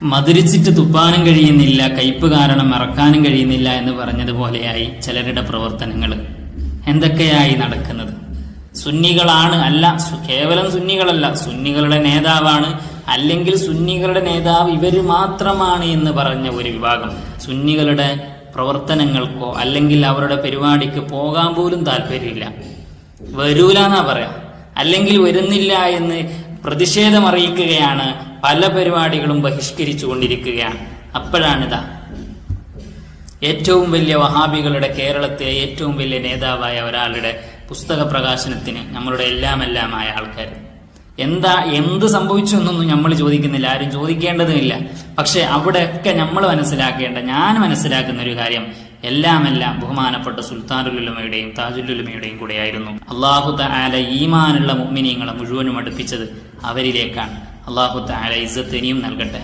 മധുരിച്ചിട്ട് തുപ്പാനും കഴിയുന്നില്ല, കയ്പ് കാരണം മറക്കാനും കഴിയുന്നില്ല എന്ന് പറഞ്ഞതുപോലെയായി ചിലരുടെ പ്രവർത്തനങ്ങൾ. എന്തൊക്കെയായി നടക്കുന്നത്? സുന്നികളാണ്, അല്ല കേവലം സുന്നികളല്ല, സുന്നികളുടെ നേതാവാണ്, അല്ലെങ്കിൽ സുന്നികളുടെ നേതാവ് ഇവര് മാത്രമാണ് എന്ന് പറഞ്ഞ ഒരു വിഭാഗം സുന്നികളുടെ പ്രവർത്തനങ്ങൾക്കോ അല്ലെങ്കിൽ അവരുടെ പരിപാടിക്ക് പോകാൻ പോലും താല്പര്യമില്ല, വരൂല എന്നാ പറയാം, അല്ലെങ്കിൽ വരുന്നില്ല എന്ന് പ്രതിഷേധം അറിയിക്കുകയാണ്. പല പരിപാടികളും ബഹിഷ്കരിച്ചു കൊണ്ടിരിക്കുകയാണ്. അപ്പോഴാണിതാ ഏറ്റവും വലിയ വഹാബികളുടെ കേരളത്തെ ഏറ്റവും വലിയ നേതാവായ ഒരാളുടെ പുസ്തക പ്രകാശനത്തിന് നമ്മളുടെ എല്ലാമായ ആൾക്കാർ എന്ത് സംഭവിച്ചു എന്നൊന്നും നമ്മൾ ചോദിക്കുന്നില്ല, ആരും ചോദിക്കേണ്ടതുമില്ല. പക്ഷെ അവിടെയൊക്കെ നമ്മൾ ഞാൻ മനസ്സിലാക്കുന്ന ഒരു കാര്യം, എല്ലാം ബഹുമാനപ്പെട്ട സുൽത്താനുൽ ഉലമയുടെയും താജുൽ ഉലമയുടെയും കൂടെയായിരുന്നു. അല്ലാഹു തആല ഈമാനുള്ള മുഅ്മിനീങ്ങളെ മുഴുവനും അടുപ്പിച്ചത് അവരിലേക്കാണ്. അല്ലാഹു തആല ഇസ്സത്ത് ഇനിയും നൽകട്ടെ.